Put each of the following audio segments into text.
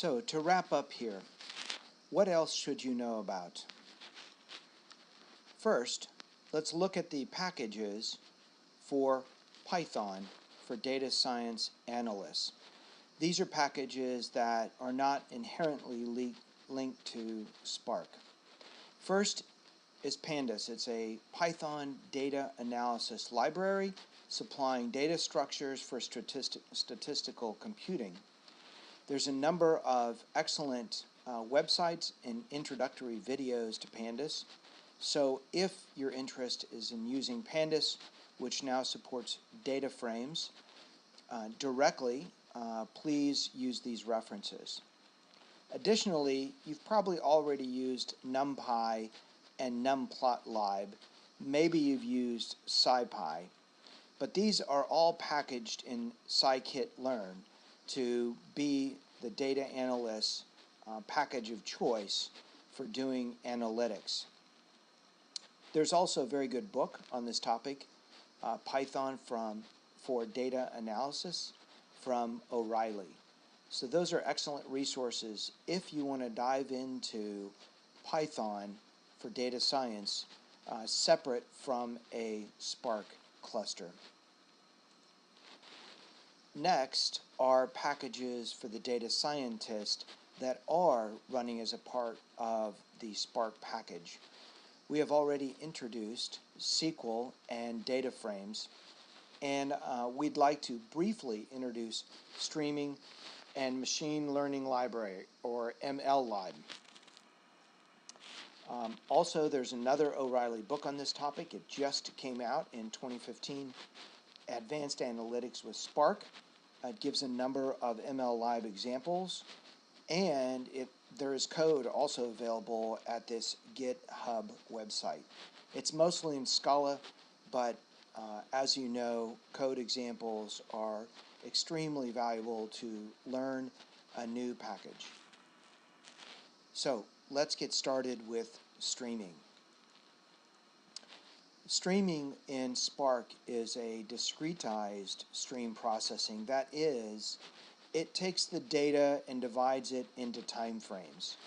So to wrap up here, what else should you know about? First, let's look at the packages for Python for data science analysts. These are packages that are not inherently linked to Spark. First is Pandas. It's a Python data analysis library supplying data structures for statistical computing. There's a number of excellent websites and introductory videos to Pandas. So if your interest is in using Pandas, which now supports data frames directly, please use these references. Additionally, you've probably already used NumPy and NumPlotlib. Maybe you've used SciPy. But these are all packaged in scikit-learn to be the data analyst's package of choice for doing analytics. There's also a very good book on this topic, Python for Data Analysis from O'Reilly. So those are excellent resources if you want to dive into Python for data science separate from a Spark cluster. Next are packages for the data scientist that are running as a part of the Spark package. We have already introduced SQL and data frames, and we'd like to briefly introduce streaming and machine learning library, or MLlib. Also, there's another O'Reilly book on this topic. It just came out in 2015, Advanced Analytics with Spark. It gives a number of MLlib examples, and there is code also available at this GitHub website. It's mostly in Scala, but as you know, code examples are extremely valuable to learn a new package. So let's get started with streaming. Streaming in Spark is a discretized stream processing. That is, it takes the data and divides it into time frames.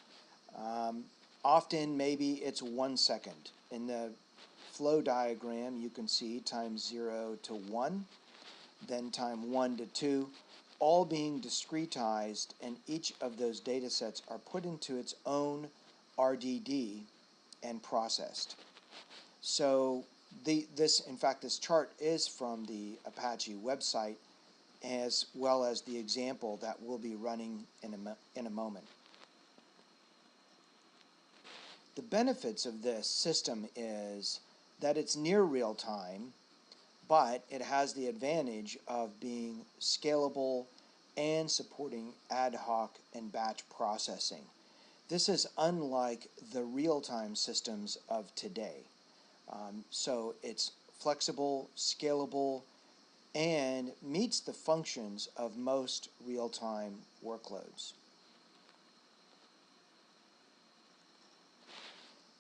Often, maybe it's 1 second. In the flow diagram, you can see time 0 to 1, then time 1 to 2, all being discretized, and each of those data sets are put into its own RDD and processed. So this chart is from the Apache website, as well as the example that we'll be running in a moment. The benefits of this system is that it's near real time, but it has the advantage of being scalable and supporting ad hoc and batch processing. This is unlike the real-time systems of today. So it's flexible, scalable, and meets the functions of most real-time workloads.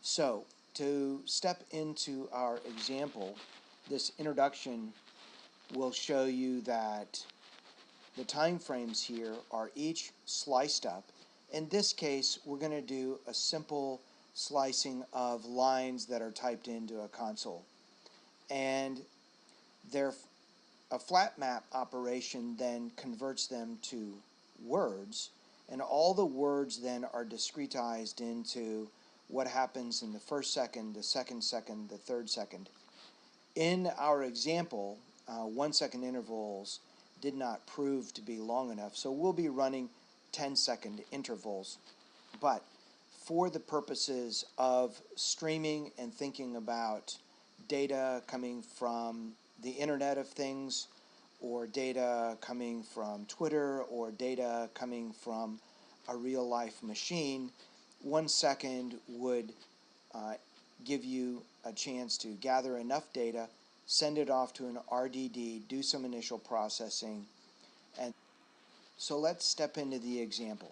So to step into our example, this introduction will show you that the time frames here are each sliced up. In this case, we're going to do a simple slicing of lines that are typed into a console. And a flat map operation then converts them to words, and all the words then are discretized into what happens in the first second, the second second, the third second. In our example, 1 second intervals did not prove to be long enough, so we'll be running 10-second intervals. But for the purposes of streaming and thinking about data coming from the Internet of Things, or data coming from Twitter, or data coming from a real-life machine, 1 second would give you a chance to gather enough data, send it off to an RDD, do some initial processing, and so let's step into the example.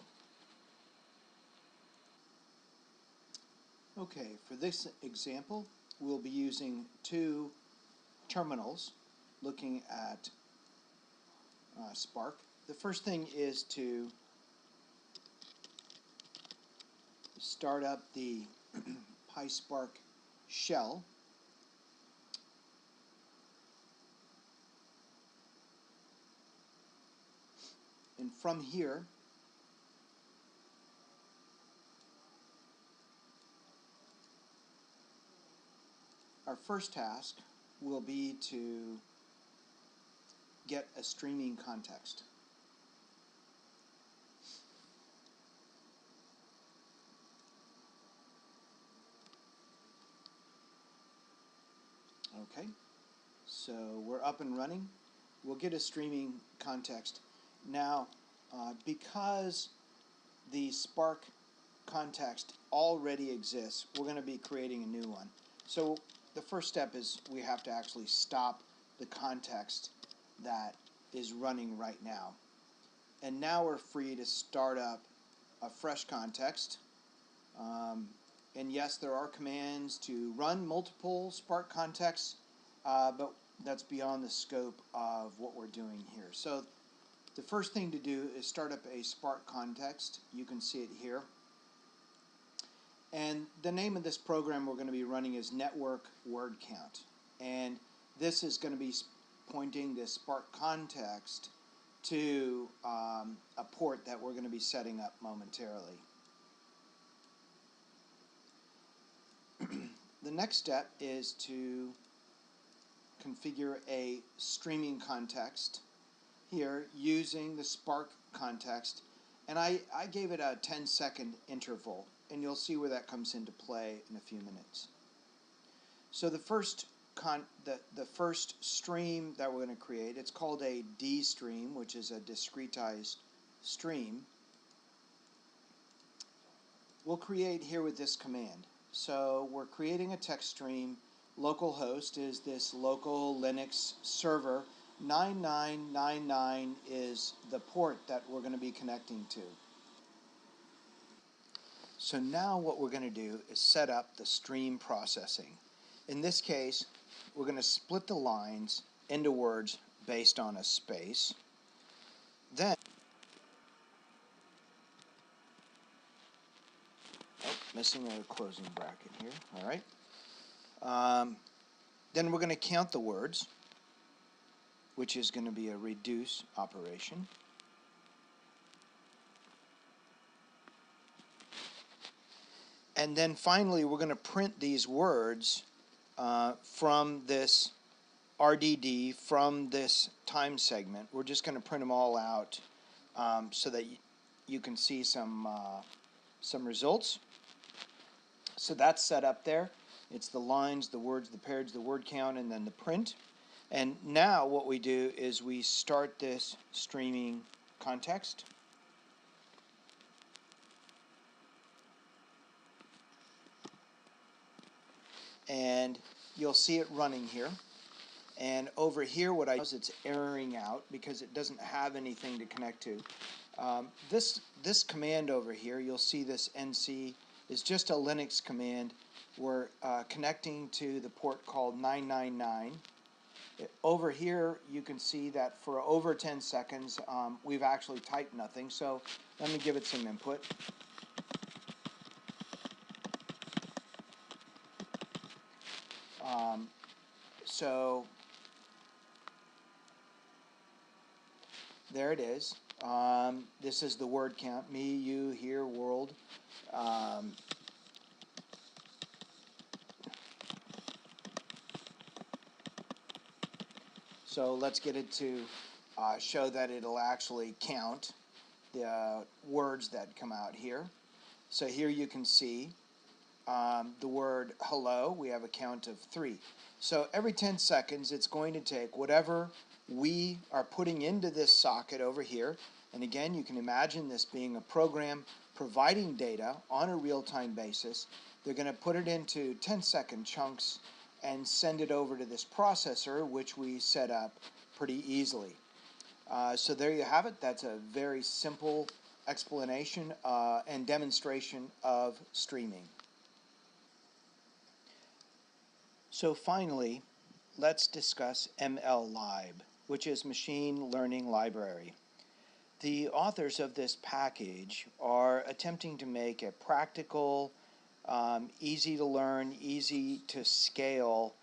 Okay, for this example, we'll be using 2 terminals looking at Spark. The first thing is to start up the PySpark shell. And from here, our first task will be to get a streaming context. Okay, so we're up and running. We'll get a streaming context. Now, because the Spark context already exists, we're going to be creating a new one. So the first step is we have to actually stop the context that is running right now. And now we're free to start up a fresh context. And yes, there are commands to run multiple Spark contexts, but that's beyond the scope of what we're doing here. So the first thing to do is start up a Spark context. You can see it here. And the name of this program we're going to be running is Network Word Count. And this is going to be pointing this Spark context to a port that we're going to be setting up momentarily. The next step is to configure a streaming context here using the Spark context, and I gave it a 10-second interval, and you'll see where that comes into play in a few minutes. So the first stream that we're going to create, it's called a D stream, which is a discretized stream. We'll create here with this command. So we're creating a text stream. Localhost is this local Linux server. 9999 is the port that we're going to be connecting to. So now what we're going to do is set up the stream processing. In this case, we're going to split the lines into words based on a space. Then, missing a closing bracket here, all right. Then we're going to count the words, which is going to be a reduce operation. And then finally, we're going to print these words from this RDD, from this time segment. We're just going to print them all out so that you can see some results. So that's set up there. It's the lines, the words, the pairs, the word count, and then the print. And now what we do is we start this streaming context. And you'll see it running here. And over here, what I do is it's erroring out because it doesn't have anything to connect to. This command over here, you'll see this NC, is just a Linux command. We're connecting to the port called 999. Over here, you can see that for over 10 seconds, we've actually typed nothing. So let me give it some input. So there it is. This is the word count, me, you, here, world. So let's get it to show that it'll actually count the words that come out here. So here you can see the word hello. We have a count of 3. So every 10 seconds, it's going to take whatever we are putting into this socket over here. And again, you can imagine this being a program providing data on a real-time basis. They're going to put it into 10-second chunks and send it over to this processor, which we set up pretty easily. So there you have it. That's a very simple explanation and demonstration of streaming. So finally, let's discuss MLlib, which is Machine Learning Library. The authors of this package are attempting to make a practical, easy to learn, easy to scale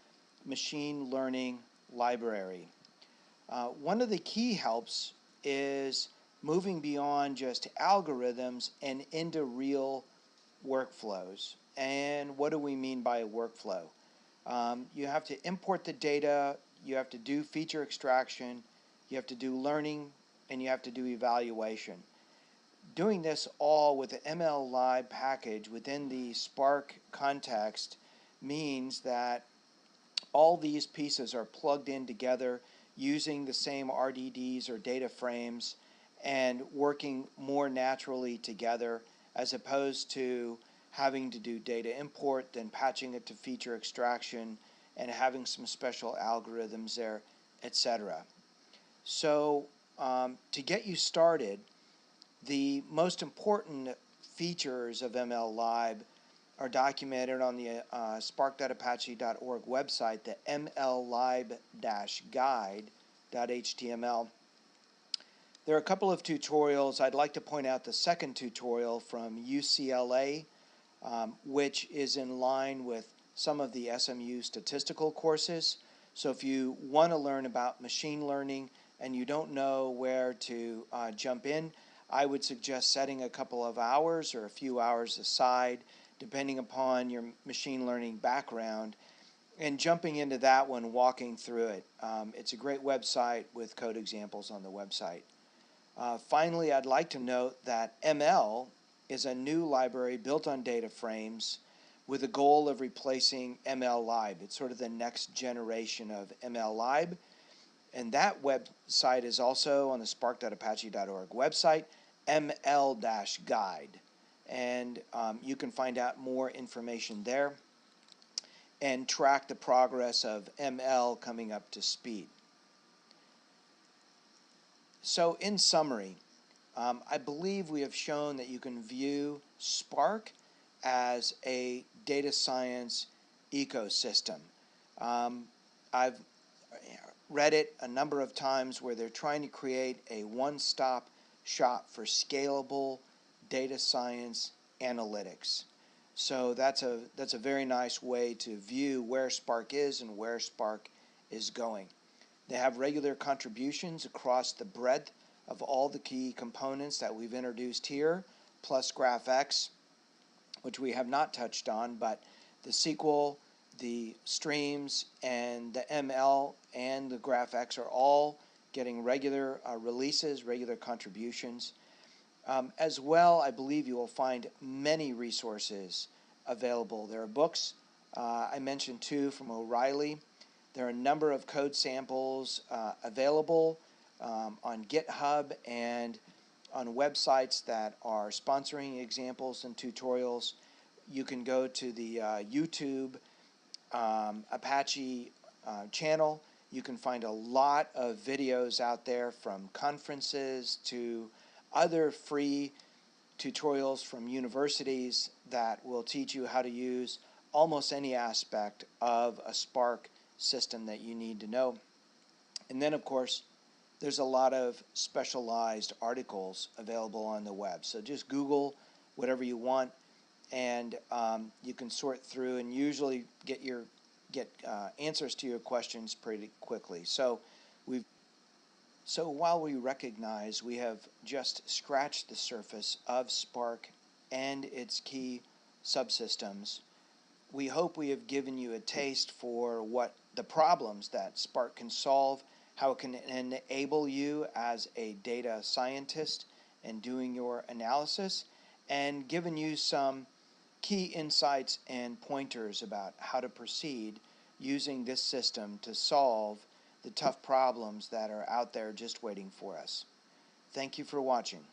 machine learning library. One of the key helps is moving beyond just algorithms and into real workflows. And what do we mean by a workflow? You have to import the data, you have to do feature extraction, you have to do learning, and you have to do evaluation. Doing this all with the MLlib package within the Spark context means that all these pieces are plugged in together using the same RDDs or data frames and working more naturally together, as opposed to having to do data import, then patching it to feature extraction, and having some special algorithms there, etc. So to get you started, the most important features of MLlib are documented on the spark.apache.org website, the mllib-guide.html. There are a couple of tutorials. I'd like to point out the second tutorial from UCLA, which is in line with some of the SMU statistical courses. So if you want to learn about machine learning and you don't know where to jump in, I would suggest setting a couple of hours or a few hours aside, depending upon your machine learning background, and jumping into that one, walking through it. It's a great website with code examples on the website. Finally, I'd like to note that ML is a new library built on data frames with the goal of replacing MLlib. It's sort of the next generation of MLlib. And that website is also on the spark.apache.org website, ml-guide. And you can find out more information there and track the progress of ML coming up to speed. So in summary, I believe we have shown that you can view Spark as a data science ecosystem. I've read it a number of times where they're trying to create a one-stop shop for scalable data science analytics. So that's a very nice way to view where Spark is and where Spark is going. They have regular contributions across the breadth of all the key components that we've introduced here, plus GraphX, which we have not touched on, but the SQL, the streams, and the ML and the GraphX are all getting regular releases, regular contributions. As well, I believe you will find many resources available. There are books, I mentioned two from O'Reilly. There are a number of code samples available on GitHub and on websites that are sponsoring examples and tutorials. You can go to the YouTube Apache channel. You can find a lot of videos out there, from conferences to other free tutorials from universities that will teach you how to use almost any aspect of a Spark system that you need to know. And then, of course, there's a lot of specialized articles available on the web. So just Google whatever you want, and you can sort through and usually get answers to your questions pretty quickly. So while we recognize we have just scratched the surface of Spark and its key subsystems, we hope we have given you a taste for what the problems that Spark can solve, how it can enable you as a data scientist in doing your analysis, and given you some key insights and pointers about how to proceed using this system to solve the tough problems that are out there just waiting for us. Thank you for watching.